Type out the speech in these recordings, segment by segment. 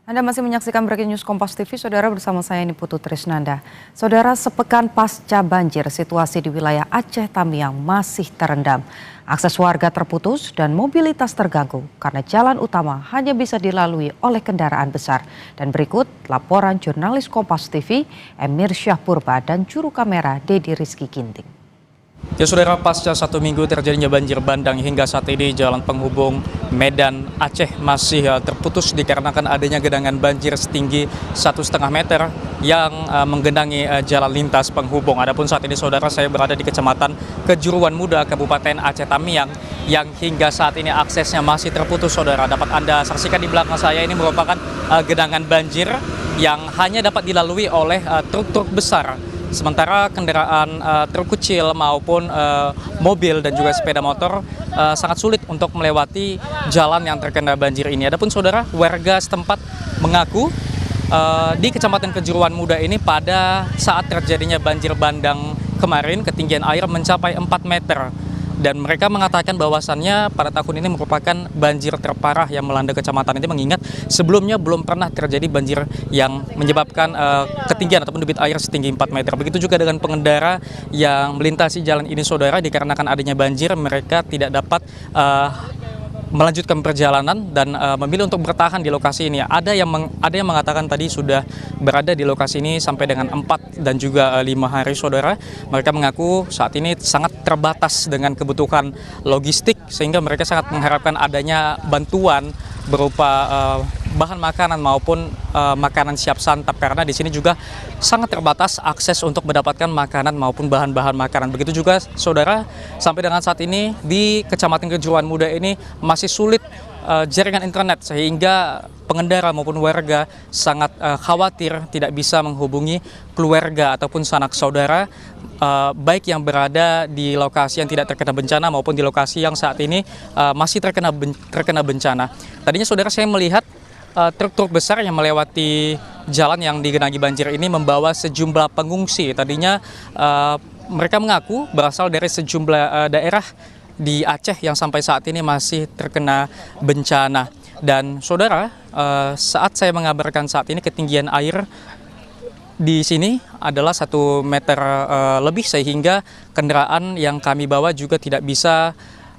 Anda masih menyaksikan Breaking News Kompas TV, Saudara, bersama saya Niputu Trisnanda. Saudara, sepekan pasca banjir, situasi di wilayah Aceh Tamiang masih terendam. Akses warga terputus dan mobilitas terganggu karena jalan utama hanya bisa dilalui oleh kendaraan besar. Dan berikut laporan jurnalis Kompas TV, Emir Syahpurba dan juru kamera Dedi Rizky Ginting. Ya saudara, pasca 1 minggu terjadinya banjir bandang hingga saat ini jalan penghubung Medan Aceh masih terputus dikarenakan adanya genangan banjir setinggi 1,5 meter yang menggenangi jalan lintas penghubung. Adapun saat ini saudara, saya berada di Kecamatan Kejuruan Muda, Kabupaten Aceh Tamiang yang hingga saat ini aksesnya masih terputus saudara. Dapat Anda saksikan di belakang saya ini merupakan genangan banjir yang hanya dapat dilalui oleh truk-truk besar. Sementara kendaraan truk kecil maupun mobil dan juga sepeda motor sangat sulit untuk melewati jalan yang terkena banjir ini. Adapun saudara, warga setempat mengaku di Kecamatan Kejuruan Muda ini pada saat terjadinya banjir bandang kemarin ketinggian air mencapai 4 meter. Dan mereka mengatakan bahwasannya pada tahun ini merupakan banjir terparah yang melanda kecamatan ini, mengingat sebelumnya belum pernah terjadi banjir yang menyebabkan ketinggian ataupun debit air setinggi 4 meter. Begitu juga dengan pengendara yang melintasi jalan ini saudara, dikarenakan adanya banjir mereka tidak dapat melanjutkan perjalanan dan memilih untuk bertahan di lokasi ini. Ada yang mengatakan tadi sudah berada di lokasi ini sampai dengan 4 dan juga 5 hari saudara. Mereka mengaku saat ini sangat terbatas dengan kebutuhan logistik sehingga mereka sangat mengharapkan adanya bantuan berupa bahan makanan maupun makanan siap santap, karena di sini juga sangat terbatas akses untuk mendapatkan makanan maupun bahan-bahan makanan. Begitu juga saudara, sampai dengan saat ini di Kecamatan Kejuruan Muda ini masih sulit jaringan internet sehingga pengendara maupun warga sangat khawatir tidak bisa menghubungi keluarga ataupun sanak saudara baik yang berada di lokasi yang tidak terkena bencana maupun di lokasi yang saat ini masih terkena bencana. Tadinya saudara, saya melihat truk-truk besar yang melewati jalan yang digenangi banjir ini membawa sejumlah pengungsi. Tadinya mereka mengaku berasal dari sejumlah daerah di Aceh yang sampai saat ini masih terkena bencana. Dan saudara, saat saya mengabarkan saat ini ketinggian air di sini adalah 1 meter lebih, sehingga kendaraan yang kami bawa juga tidak bisa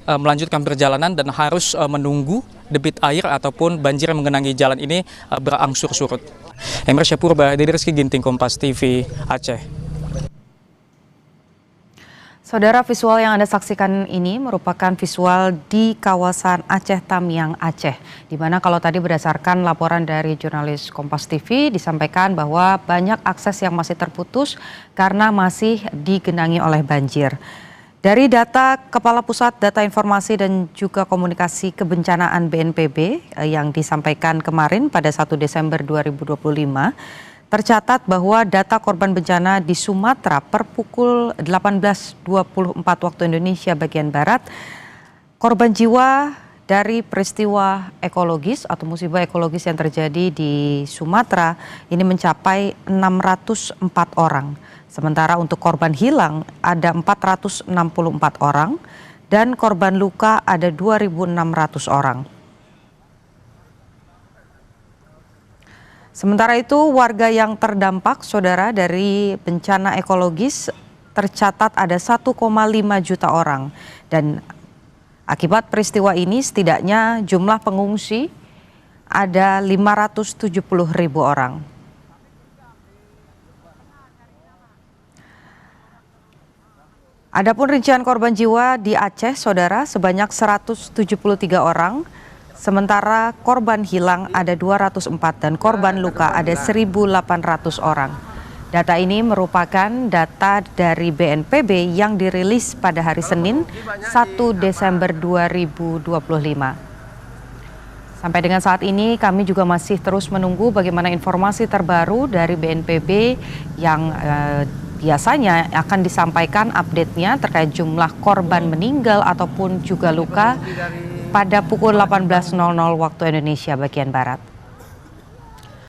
melanjutkan perjalanan dan harus menunggu debit air ataupun banjir yang menggenangi jalan ini berangsur surut. Emir Syahpurba, Dedi Rizky Ginting, Kompas TV, Aceh. Saudara, visual yang Anda saksikan ini merupakan visual di kawasan Aceh Tamiang, Aceh. Di mana kalau tadi berdasarkan laporan dari jurnalis Kompas TV disampaikan bahwa banyak akses yang masih terputus karena masih digenangi oleh banjir. Dari data Kepala Pusat Data Informasi dan juga Komunikasi Kebencanaan BNPB yang disampaikan kemarin pada 1 Desember 2025, tercatat bahwa data korban bencana di Sumatera per pukul 18.24 waktu Indonesia bagian Barat, korban jiwa dari peristiwa ekologis atau musibah ekologis yang terjadi di Sumatera ini mencapai 604 orang. Sementara untuk korban hilang ada 464 orang dan korban luka ada 2.600 orang. Sementara itu, warga yang terdampak saudara dari bencana ekologis tercatat ada 1,5 juta orang. Dan akibat peristiwa ini setidaknya jumlah pengungsi ada 570.000 orang. Adapun rincian korban jiwa di Aceh saudara sebanyak 173 orang. Sementara korban hilang ada 204 dan korban luka ada 1.800 orang. Data ini merupakan data dari BNPB yang dirilis pada hari Senin 1 Desember 2025. Sampai dengan saat ini kami juga masih terus menunggu bagaimana informasi terbaru dari BNPB yang biasanya akan disampaikan update-nya terkait jumlah korban meninggal ataupun juga luka pada pukul 18.00 waktu Indonesia bagian Barat.